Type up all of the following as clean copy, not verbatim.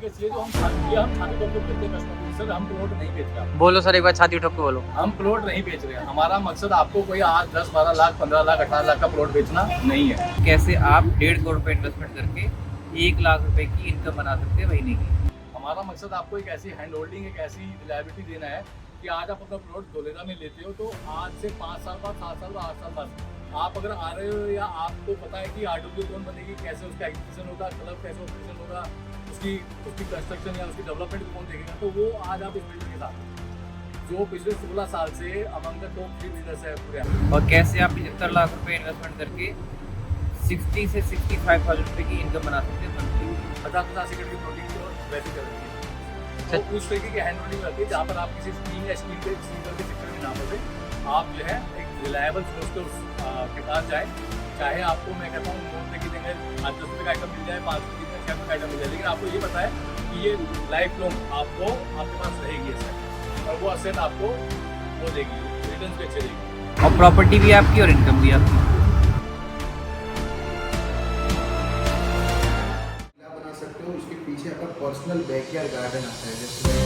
कि चाहिए जो हम छाती ठोक के बेचते हैं कस्टमर को। सर हम प्लॉट नहीं बेच रहे, बोलो सर एक बार छाती ठोक के बोलो। हम प्लॉट नहीं बेच रहे हैं। हमारा मकसद आपको कोई 8, 10, 12 लाख, 15 लाख, 18 लाख का प्लॉट बेचना नहीं है। कैसे आप 1.5 करोड़ रुपए इन्वेस्टमेंट करके 1 लाख रुपए की इनकम बना सकते हैं महीने की। हमारा मकसद आपको एक ऐसी हैंड होल्डिंग, एक ऐसी रिलायबिलिटी देना है कि आज आप अपना प्लॉट धोलेरा में लेते हो तो आज से 5 साल बाद, 7 साल बाद, 8 साल बाद आप अगर आ रहे हो या आपको पता है कि RW कौन बनेगी, कैसे उसका एग्जीक्यूशन होगा, क्लब कैसे ऑपरेशन होगा, उसकी कंस्ट्रक्शन या उसकी डेवलपमेंट कौन देखेगा, तो वो आज आप इस बिल्डिंग के साथ जो पिछले 16 साल से अमंग द टॉप 3 बिजनेस है पूरे। और कैसे आप 75 लाख रुपए इन्वेस्टमेंट करके 60 से 65,000 रुपए की इनकम बना सकते हैं मंथली। 50-50 एकड़ की प्लॉटिंग की और वैसे कर रही है। तो उस तरीके की हैंड होल्डिंग रहती है जहाँ पर आप किसी स्कीम या स्कीम के चक्कर में ना फंसे, आप जो है एक रिलायबल सोर्स के पास जाए। चाहे आपको मैं कहता हूँ लोन लेके देंगे, 10 रुपये का आइटम मिल जाए, 5 रुपये का, 6 रुपये का आइटम मिल जाए, लेकिन आपको ये पता है कि ये लाइफ लॉन्ग आपको आपके पास रहेगी असेट, और वो असेट आपको वो देगी, रिटर्न भी अच्छे देगी। और प्रॉपर्टी भी आपकी और इनकम भी आपकी। बना सकते हो, उसके पीछे आपका पर्सनल बैकयार्ड गार्डन आता है। जैसे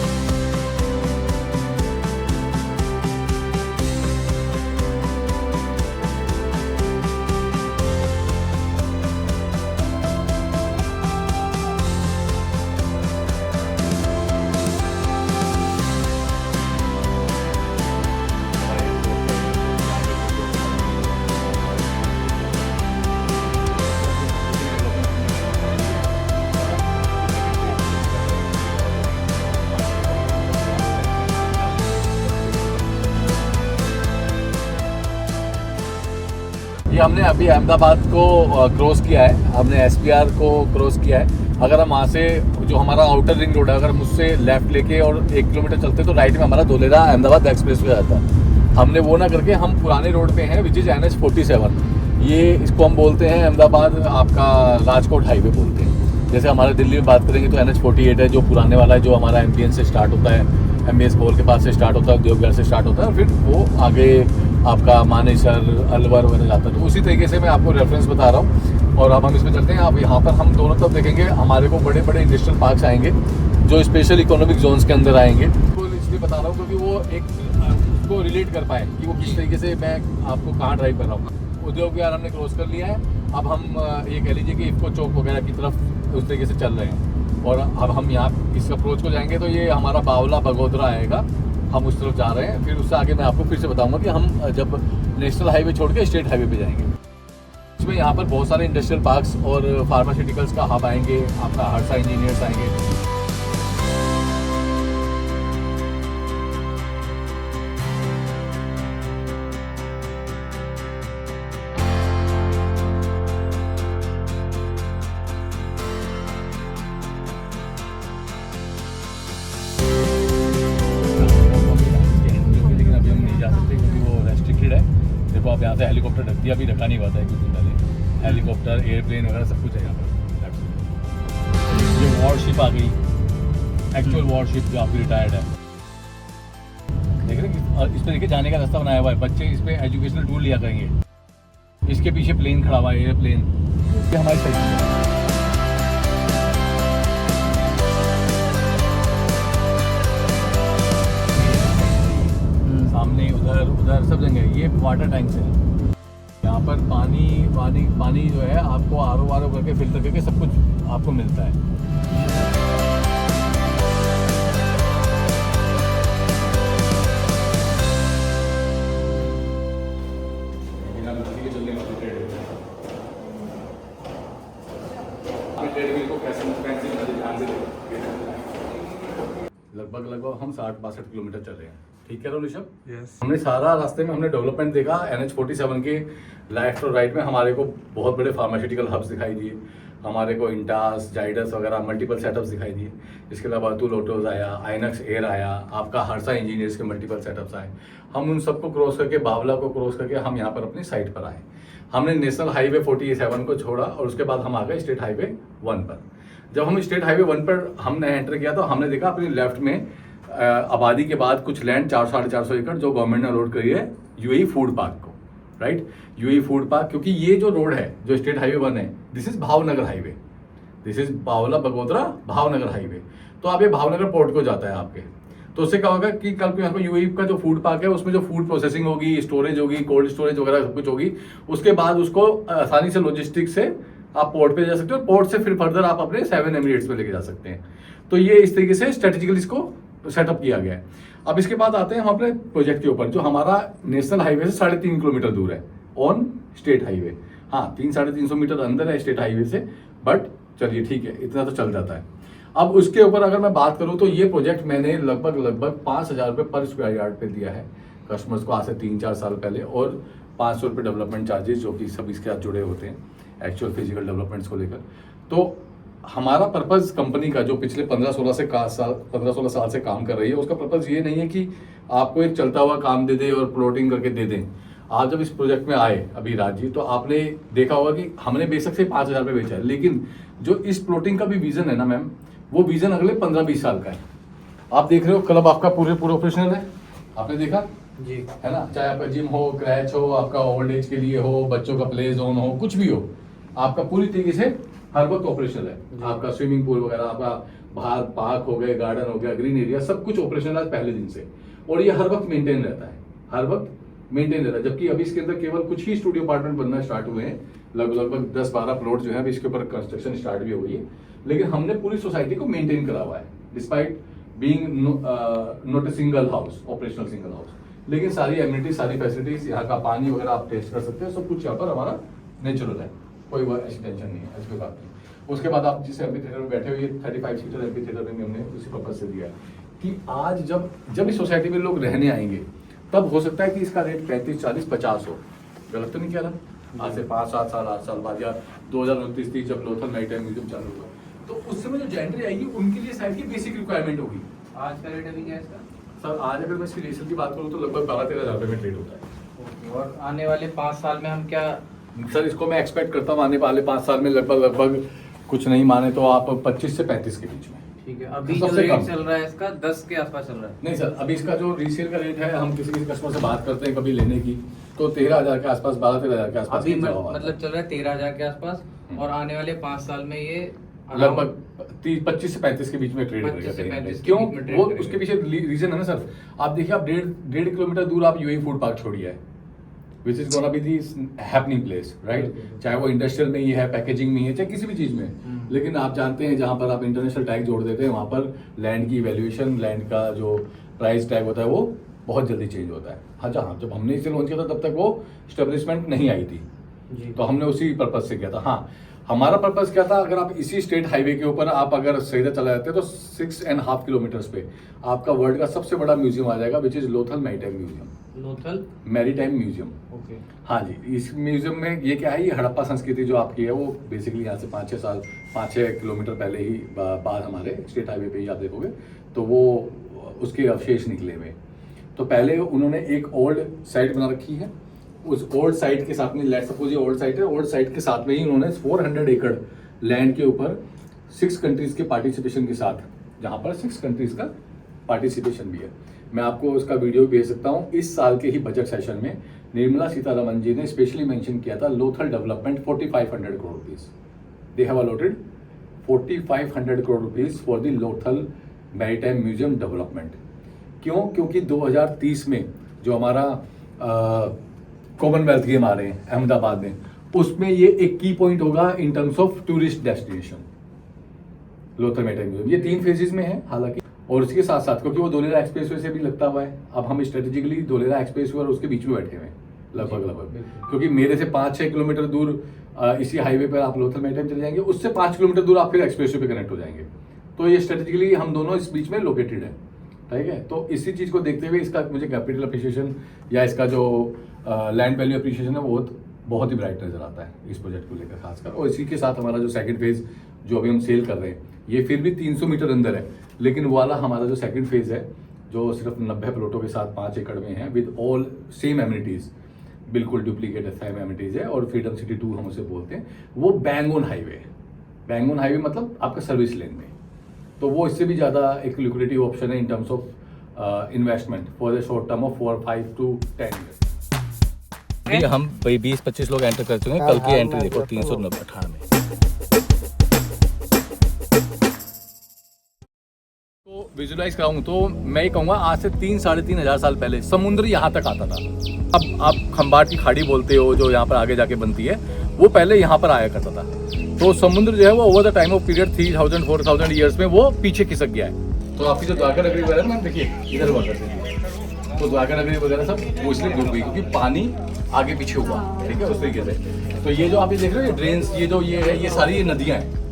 ये हमने अभी अहमदाबाद को क्रॉस किया है, हमने SPR को क्रॉस किया है। अगर हम वहाँ से जो हमारा आउटर रिंग रोड है, अगर हम उससे लेफ्ट लेके और 1 किलोमीटर चलते तो राइट में हमारा धोलेरा अहमदाबाद एक्सप्रेस वे आता है। हमने वो ना करके हम पुराने रोड पे हैं, विच इज़ NH 47। ये इसको हम बोलते हैं अहमदाबाद आपका राजकोट हाईवे बोलते हैं। जैसे हमारे दिल्ली में बात करेंगे तो NH 48 है जो पुराने वाला है, जो हमारा MPN से स्टार्ट होता है, MBS बोल के पास से स्टार्ट होता है, देवगढ़ से स्टार्ट होता है, और फिर वो आगे आपका मानेसर, अलवर वगैरह जाता है। तो उसी तरीके से मैं आपको रेफरेंस बता रहा हूँ। और अब हम इसमें चलते हैं। अब यहाँ पर हम दोनों तरफ देखेंगे, हमारे को बड़े बड़े इंडस्ट्रियल पार्क्स आएंगे जो स्पेशल इकोनॉमिक जोन्स के अंदर आएंगे। तो इसलिए बता रहा हूँ क्योंकि वो एक उसको रिलेट कर पाए कि वो किस तरीके से मैं आपको कहाँ ड्राइव कर रहा हूँ। उद्योग विहार हमने क्रॉस कर लिया है, अब हम ये कह लीजिए कि इफ्को चौक वगैरह की तरफ उस तरीके से चल रहे हैं। और अब हम यहाँ इस अप्रोच को जाएंगे तो ये हमारा बावला बगोदरा आएगा, हम उस तरफ जा रहे हैं। फिर उससे आगे मैं आपको फिर से बताऊंगा कि हम जब नेशनल हाईवे छोड़ के स्टेट हाईवे पे जाएंगे। इसमें यहाँ पर बहुत सारे इंडस्ट्रियल पार्क्स और फार्मास्यूटिकल्स का हब आएंगे, आपका हर्षा इंजीनियर्स आएंगे। देखो आप यहाँ से हेलीकॉप्टर ढक दिया, अभी रखा नहीं हुआ था एक दिन पहले। हेलीकॉप्टर, एयरप्लेन वगैरह सब कुछ है यहाँ पर। ये वॉरशिप आ गई, एक्चुअल वॉरशिप जो आपकी रिटायर्ड है। देख रहे हैं इस पर देखिए जाने का रास्ता बनाया हुआ है, बच्चे इस पर एजुकेशनल टूर लिया करेंगे। इसके पीछे प्लेन खड़ा हुआ है, एयरप्लेन। ये हमारी साइड है। सामने उधर सब जगह ये वाटर टैंक्स है। यहाँ पर पानी जो है आपको RO करके फिल्टर करके सब कुछ आपको मिलता है। लगभग हम 60-62 किलोमीटर चल रहे हैं। ठीक है ऋषभ? यस। हमने सारा रास्ते में हमने डेवलपमेंट देखा। NH 47 के लेफ्ट और राइट में हमारे को बहुत बड़े फार्मास्यूटिकल हब्स दिखाई दिए, हमारे को इंटास, जाइडस वगैरह मल्टीपल सेटअप्स दिखाई दिए। इसके अलावा अतुल ऑटोज आया, आइनक्स एयर आया, आपका हर्षा इंजीनियर्स के मल्टीपल सेटअप्स आए। हम उन सबको क्रॉस करके, बावला को क्रॉस करके हम यहाँ पर अपनी साइट पर आए। हमने नेशनल हाईवे 47 को छोड़ा और उसके बाद हम आ गए स्टेट हाईवे 1 पर। जब हम स्टेट हाईवे 1 पर हमने एंटर किया तो हमने देखा अपनी लेफ्ट में आबादी के बाद कुछ लैंड 400-450 एकड़ जो गवर्नमेंट ने अलॉट करी है UAE फूड पार्क को, राइट। UAE फूड पार्क, क्योंकि ये जो रोड है जो स्टेट हाईवे 1 है, this is Bhavnagar highway. This is बावला बगोदरा भावनगर हाईवे। तो आप ये भावनगर पोर्ट को जाता है आपके, तो उससे क्या होगा कि कल को यहाँ पे यूएई का जो फूड पार्क है उसमें जो फूड प्रोसेसिंग होगी, स्टोरेज होगी, कोल्ड स्टोरेज वगैरह सब कुछ होगी, उसके बाद उसको आसानी से लॉजिस्टिक से आप पोर्ट पे जा सकते हो, पोर्ट से फिर फर्दर आप अपने 7 एमिरेट्स पे लेके जा सकते हैं। तो ये इस तरीके से स्ट्रेटेजिकली इसको सेटअप किया गया है। अब इसके बाद आते हैं हम अपने प्रोजेक्ट के ऊपर, जो हमारा नेशनल हाईवे से 3.5 किलोमीटर दूर है ऑन स्टेट हाईवे। हाँ, 300-350 मीटर अंदर है स्टेट हाईवे से, बट चलिए ठीक है, इतना तो चल जाता है। अब उसके ऊपर अगर मैं बात करूं तो ये प्रोजेक्ट मैंने लगभग 5,000 रुपये पर स्क्वायर यार्ड पे दिया है कस्टमर्स को आज से 3-4 साल पहले, और 500 रुपये डेवलपमेंट चार्जेस जो कि सब इसके साथ जुड़े होते हैं एक्चुअल फिजिकल डेवलपमेंट्स को लेकर। तो हमारा पर्पज़ कंपनी का जो पिछले 15-16 साल से काम कर रही है, उसका पर्पज़ ये नहीं है कि आपको एक चलता हुआ काम दे दे और प्लॉटिंग करके दे दें। आप जब इस प्रोजेक्ट में आए अभी राज जी, तो आपने देखा होगा कि हमने बेशक से 5,000 रुपये बेचा है, लेकिन जो इस प्लॉटिंग का भी विजन है ना मैम, वो विजन अगले 15-20 साल का है। आप देख रहे हो क्लब आपका पूरे ऑपरेशनल है, आपने देखा जी, है ना, चाहे आपका जिम हो, क्रैच हो, आपका ओल्ड एज के लिए हो, बच्चों का प्ले जोन हो, कुछ भी हो, आपका पूरी तरीके से हर वक्त ऑपरेशनल है। आपका स्विमिंग पूल वगैरह, आपका बाहर पार्क हो गए, गार्डन हो गया, ग्रीन एरिया, सब कुछ ऑपरेशनल है पहले दिन से, और ये हर वक्त मेंटेन रहता है, हर वक्त मेंटेन रहता है। जबकि अभी इसके अंदर केवल कुछ ही स्टूडियो अपार्टमेंट बनना स्टार्ट हुए हैं, लगभग 10-12 प्लॉट जो है अभी इसके ऊपर कंस्ट्रक्शन स्टार्ट भी हो गई है, लेकिन हमने पूरी सोसाइटी को मेंटेन करा हुआ है despite being not a single house, operational single house. लेकिन सारी एमिनिटीज, सारी फैसिलिटीज, यहाँ का पानी वगैरह आप टेस्ट कर सकते हैं, सब कुछ यहाँ पर हमारा नेचुरल है, कोई ऐसी टेंशन नहीं है, ऐसी कोई बात नहीं। उसके बाद आप जिस एम्पी थिएटर में बैठे हुए, 35 सीटर एम्पी थिएटर में हमने उसी पर्पज से दिया है कि आज जब इस सोसाइटी में लोग रहने आएंगे, तब हो सकता है कि इसका रेट 35, 40, 50 हो। गलत तो नहीं कह रहा? आज से 5-7 साल, 8 साल बाद, या 2029-30 जब लोथल मैरीटाइम म्यूजियम चालू होगा, तो उस समय जो जेंट्री आएगी उनके लिए शायद की बेसिक रिक्वायरमेंट होगी। आज का रेट अभी क्या है इसका? सर आज अगर मैं इसकी रेशल की बात करूँ तो लगभग 12-13 हज़ार रुपये में ट्रेड होता है। और आने वाले 5 साल में हम क्या? सर इसको मैं एक्सपेक्ट करता हूँ आने वाले 5 साल में लगभग कुछ नहीं माने तो आप 25 से 35 के बीच में। ठीक है, अभी जो रेट चल रहा है इसका 10 के आसपास चल रहा है। नहीं सर, अभी इसका जो रीसेल का रेट है, हम किसी कस्टमर से बात करते हैं कभी लेने की, तो 13,000 के आसपास, 12-13 हज़ार के आसपास अभी मतलब चल रहा है 13,000 के आसपास, और आने वाले 5 साल में ये लगभग 25 से 35 के बीच में ट्रेड करेगा। क्यों? वो उसके पीछे रीजन है ना सर, आप देखिए, आप 1.5 किलोमीटर दूर आप यूएई फूड पार्क छोड़िए है, which is gonna be the happening place, right? चाहे वो इंडस्ट्रियल में ही है, पैकेजिंग में ही है, चाहे किसी भी चीज़ में। लेकिन आप जानते हैं जहाँ पर आप इंटरनेशनल टैग जोड़ देते हैं, वहाँ पर लैंड की वैल्यूएशन, लैंड का जो प्राइस टैग होता है वो बहुत जल्दी चेंज होता है। हाँ जहाँ जब हमने इसे लॉन्च किया था तब तक वो स्टेब्लिशमेंट नहीं आई थी, तो हमने उसी पर्पज से किया था। हाँ, हमारा पर्पज क्या था, अगर आप इसी स्टेट हाईवे के ऊपर आप अगर सीधा चला जाते हैं तो 6.5 किलोमीटर्स पे आपका वर्ल्ड का सबसे बड़ा म्यूजियम आ जाएगा, which is Lothal maritime museum. Lothal maritime museum, okay. हाँ जी, इस म्यूजियम में ये क्या है, ये हड़प्पा संस्कृति जो आपकी है वो बेसिकली यहाँ से 5-6 किलोमीटर पहले ही बाद हमारे स्टेट हाईवे पे ही आप देखोगे तो वो उसके अवशेष निकले हुए। तो पहले उन्होंने एक ओल्ड साइट बना रखी है, उस ओल्ड साइट के साथ में, लेट्स सपोज ये ओल्ड साइट है, ओल्ड साइट के साथ में ही उन्होंने 400 एकड़ लैंड के ऊपर 6 कंट्रीज के पार्टिसिपेशन के साथ, जहाँ पर 6 कंट्रीज का पार्टिसिपेशन भी है। मैं आपको उसका वीडियो भेज सकता हूँ। इस साल के ही बजट सेशन में निर्मला सीतारमन जी ने स्पेशली मेंशन किया था Lothal development 4,500 crore rupees. They have allotted 4,500 crore rupees for the Lothal maritime museum development. क्यों? क्योंकि 2030 में जो हमारा कॉमनवेल्थ गेम आ रहे हैं अहमदाबाद में, उसमें ये एक की पॉइंट होगा in terms of tourist destination, Lothal maritime museum. ये 3 फेजेस में है हालांकि, और उसके साथ साथ क्योंकि वो धोलेरा एक्सप्रेस वे से भी लगता हुआ है, अब हम स्ट्रेटेजिकली धोलेरा एक्सप्रेस वे और उसके बीच में बैठे हुए हैं लगभग, क्योंकि मेरे से 5-6 किलोमीटर दूर इसी हाईवे पर आप लोथल मैरीटाइम चले जाएंगे, उससे 5 किलोमीटर दूर आप फिर एक्सप्रेस वे पे कनेक्ट हो जाएंगे। तो ये स्ट्रेटेजिकली हम दोनों इस बीच में लोकेटेड है, ठीक है। तो इसी चीज़ को देखते हुए इसका मुझे कैपिटल अप्रिशिएशन या इसका जो लैंड वैल्यू अप्रिशिएशन है वो बहुत ही ब्राइट नजर आता है इस प्रोजेक्ट को लेकर खासकर। और इसी के साथ हमारा जो सेकंड फेज जो अभी हम सेल कर रहे हैं, ये फिर भी 300 मीटर अंदर है, लेकिन वो वाला हमारा जो सेकंड फेज है जो सिर्फ 90 प्लॉटों के साथ 5 एकड़ में है, विद ऑल सेम एमिनिटीज, बिल्कुल डुप्लीकेट सेम एमिनिटीज है, और फ्रीडम सिटी 2 हम उसे बोलते हैं। वो बैंग ऑन हाईवे है, बैंग ऑन हाईवे मतलब आपका सर्विस लेन में, तो वो इससे भी ज़्यादा एक लिक्विडिटी ऑप्शन है in terms of investment for the short term of 4-5 to 10 years. हम 20-25 लोग एंटर कर चुके हैं, कल की एंट्री देखो 398 में। तो विजुलाइज कराऊं तो मैं ये कहूँगा आज से 3-3.5 हज़ार साल पहले समुद्र यहाँ तक आता था। अब आप खंबाट की खाड़ी बोलते हो जो यहाँ पर आगे जाके बनती है, वो पहले यहाँ पर आया करता था। तो समुद्र जो है वो over the time of period 3000-4000 years में वो पीछे खिसक गया है। तो आपकी जो द्वारका नगरी वगैरह मैम देखिए इधर हुआ करती थी, तो द्वारका नगरी वगैरह सब वो इसलिए डूब गई क्योंकि पानी आगे पीछे हुआ, ठीक है, उस तरीके से। तो ये जो आप ये देख रहे हो ड्रेन्स, ये जो ये है, ये सारी ये नदियाँ हैं,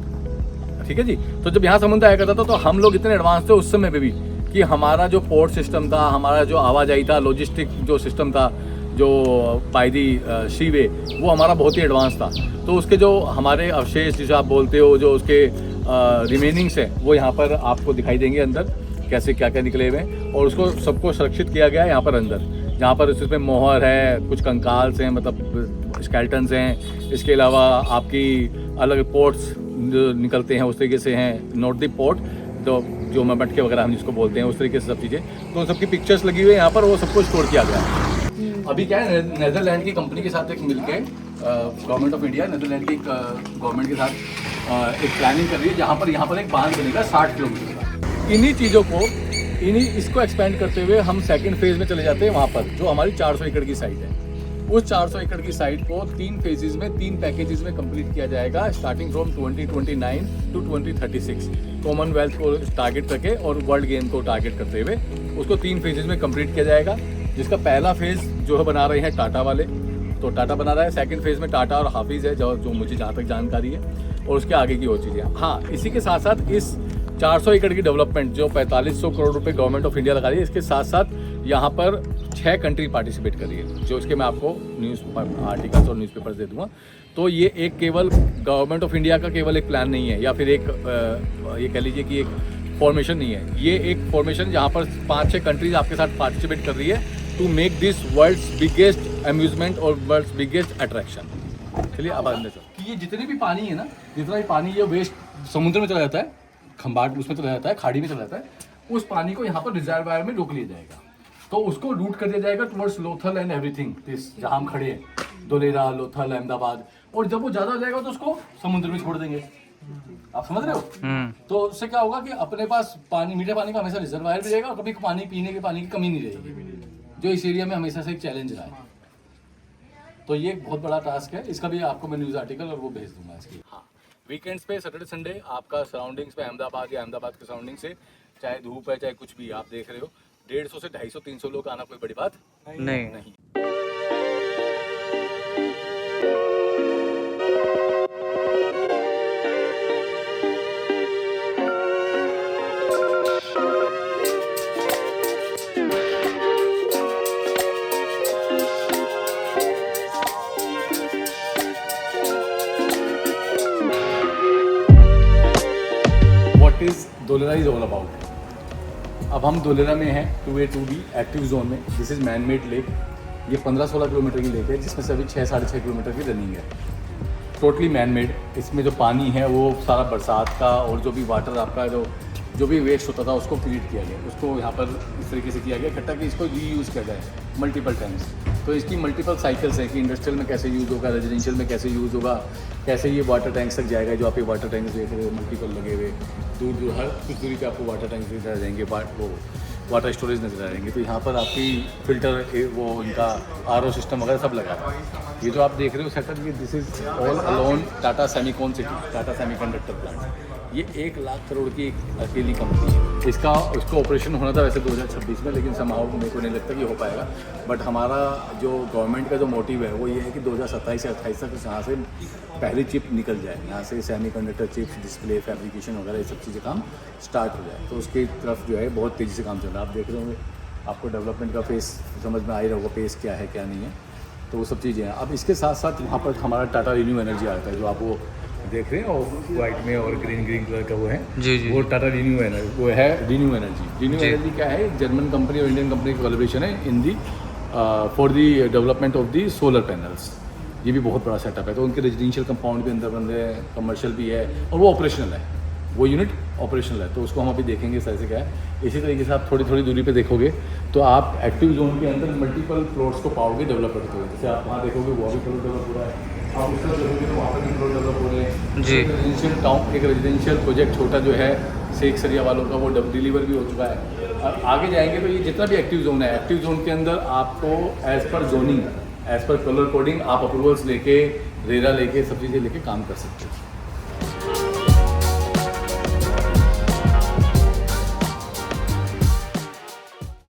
ठीक है जी। तो जब यहाँ समुद्र आया करता था तो हम लोग इतने एडवांस थे उस समय पे भी कि हमारा जो पोर्ट सिस्टम था, हमारा जो आवाजाही था, लॉजिस्टिक जो सिस्टम था, जो बाय दी सी वे, वो हमारा बहुत ही एडवांस था। तो उसके जो हमारे अवशेष जिसे आप बोलते हो, जो उसके रिमेनिंग्स हैं, वो यहाँ पर आपको दिखाई देंगे अंदर कैसे क्या क्या निकले हुए, और उसको सबको सुरक्षित किया गया है यहाँ पर अंदर, जहाँ पर इसमें मोहर है, कुछ कंकाल्स हैं, मतलब स्केल्टन्स हैं। इसके अलावा आपकी अलग पोर्ट्स जो निकलते हैं उस तरीके से हैं, नॉट द पोर्ट, जो मटके वगैरह हम जिसको बोलते हैं, उस तरीके से सब चीज़ें, तो उन सबकी पिक्चर्स लगी हुई है यहाँ पर, वो सब कुछ स्टोर किया गया है। अभी क्या है, नेदरलैंड की कंपनी के साथ एक मिलके गवर्नमेंट ऑफ इंडिया नेदरलैंड की गवर्नमेंट के साथ एक प्लानिंग कर रही है, जहाँ पर एक बांध बनेगा 60 किलोमीटर का। इन्हीं चीज़ों को इसको एक्सपेंड करते हुए हम सेकंड फेज में चले जाते हैं वहाँ पर, जो हमारी 400 एकड़ की साइट है। उस 400 एकड़ की साइट को 3 फेजेस में 3 पैकेजेस में कंप्लीट किया जाएगा, स्टार्टिंग फ्रॉम 2029 टू 2036, कॉमनवेल्थ को टारगेट करके और वर्ल्ड गेम को टारगेट करते हुए उसको 3 फेजेस में कंप्लीट किया जाएगा। जिसका पहला फेज जो है बना रहे हैं टाटा वाले, तो टाटा बना रहा है। सेकंड फेज में टाटा और हाफिज है, जो मुझे जहाँ तक जानकारी है, और उसके आगे की और चीज़ें। हाँ, इसी के साथ साथ इस 400 एकड़ की डेवलपमेंट जो 4500 करोड़ रुपए गवर्नमेंट ऑफ इंडिया लगा रही है, इसके साथ साथ यहाँ पर 6 कंट्री पार्टिसिपेट कर रही है, जो इसके मैं आपको न्यूज़ आर्टिकल्स और न्यूज़पेपर्स दे दूँगा। तो ये एक केवल गवर्नमेंट ऑफ इंडिया का केवल एक प्लान नहीं है, या फिर एक ये कह लीजिए कि एक फॉर्मेशन नहीं है, ये एक फॉर्मेशन जहाँ पर 5-6 कंट्रीज आपके साथ पार्टिसिपेट कर रही है to make this world's biggest amusement और वर्ल्ड्स बिगेस्ट अट्रैक्शन। चलिए अब आगे सर कि ये जितने भी पानी है ना, जितना भी पानी ये वेस्ट समुद्र में चला जाता है, खंबाट उसमें चला जाता है, खाड़ी में चला जाता है, उस पानी को यहाँ पर रिजर्वायर में रोक लिया जाएगा। तो उसको रूट कर दिया जाएगा towards Lothal and everything, this जहाँ हम खड़े हैं, धोलेरा, लोथल, अहमदाबाद। और जब वो ज़्यादा हो जाएगा तो उसको समुद्र में छोड़ देंगे। आप समझ रहे हो? तो उससे क्या होगा कि अपने पास पानी, मीठे पानी का हमेशा रिजर्वायर भी रहेगा और कभी पानी पीने के पानी की कमी नहीं रहेगी, जो इस एरिया में हमेशा से एक चैलेंज रहा है। तो ये एक बहुत बड़ा टास्क है, इसका भी आपको मैं न्यूज़ आर्टिकल और वो भेज दूंगा इसकी। हाँ, वीकेंड्स पे सैटरडे संडे आपका सराउंडिंग्स पे अहमदाबाद या अहमदाबाद के सराउंडिंग से, चाहे धूप है चाहे कुछ भी आप देख रहे हो, 150 से 250-300 लोग आना कोई बड़ी बात नहीं। What is Dholera is all about? अब हम धोलेरा में हैं 2A 2B एक्टिव जोन में। This is man made lake. ये 15-16 किलोमीटर की लेक है, जिसमें से अभी 6-6.5 किलोमीटर की रनिंग है, टोटली मैन मेड। इसमें जो पानी है वो सारा बरसात का, और जो भी वाटर आपका जो भी वेस्ट होता था उसको क्लीन किया गया, उसको यहाँ पर इस तरीके से किया गया इकट्ठा कि इसको रीयूज़ किया जाए मल्टीपल टाइम्स। तो इसकी मल्टीपल साइकिल्स हैं कि इंडस्ट्रियल में कैसे यूज़ होगा, रेजिडेंशियल में कैसे यूज़ होगा, कैसे ये वाटर टैंक्स तक जाएगा। जो आप ये वाटर टैंक्स देख रहे हो मल्टीपल लगे हुए, दूर दूर हर कुछ दूरी पे आपको वाटर टैंक्स नजर आ जाएंगे, वो वाटर स्टोरेज नजर आ जाएंगे। तो यहाँ पर आपकी फिल्टर, वो इनका RO सिस्टम वगैरह सब लगा है। ये जो आप देख रहे हो सेटअप, ये this is all alone Tata Semicon city, Tata semiconductor plant. ये 1 लाख करोड़ की एक अकेली कंपनी है। इसका ऑपरेशन होना था वैसे 2026 में, लेकिन समाव मेरे को नहीं लगता कि हो पाएगा। बट हमारा जो गवर्नमेंट का जो मोटिव है वो ये है कि 2027 या 28 तक यहाँ से पहली चिप निकल जाए, यहाँ से सेमीकंडक्टर चिप्स, डिस्प्ले, फैब्रिकेशन वगैरह ये सब चीज़ें काम स्टार्ट हो जाए। तो उसकी तरफ जो है बहुत तेज़ी से काम चल रहा है। आप देख रहे होंगे, आपको डेवलपमेंट का फेस समझ में आ ही रहा होगा, पेस क्या है क्या नहीं है, तो वो सब चीज़ें हैं। अब इसके साथ साथ वहाँ पर हमारा टाटा रिन्यू एनर्जी आता है, जो आप वो देख रहे हैं, और वाइट में और ग्रीन कलर का वो है जी। वो टाटा रिन्यू एनर्जी, वो है रिन्यू एनर्जी। रिन्यू एनर्जी क्या है? जर्मन कंपनी और इंडियन कंपनी की कोलैबोरेशन है in the for the development of the solar panels. ये भी बहुत बड़ा सेटअप है। तो उनके रेजिडेंशियल कंपाउंड भी अंदर बन रहे हैं, कमर्शियल भी है, और वो ऑपरेशनल है, वो यूनिट ऑपरेशनल है। तो उसको हम अभी देखेंगे सर से क्या है। इसी तरीके से आप थोड़ी थोड़ी दूरी पे देखोगे तो आप एक्टिव जोन के अंदर मल्टीपल फ्लोर्स को पाओगे डेवलप होते हुए। जैसे आप वहाँ देखोगे वो भी फ्लोर डेवलप हो रहा है, आप उसका देखोगे तो वहाँ पर भी फ्लोर डेवलप हो रहे हैं जी। रेजिडेंशियल टाउन, एक रेजिडेंशियल प्रोजेक्ट छोटा जो है शेख सरिया वालों का वो डिलीवर भी हो चुका है। और आगे जाएंगे तो ये जितना भी एक्टिव जोन है, एक्टिव जोन के अंदर आपको as per zoning, as per colour coding आप अप्रूवल्स लेके, रेरा लेके, सब चीज़ें लेके काम कर सकते हो।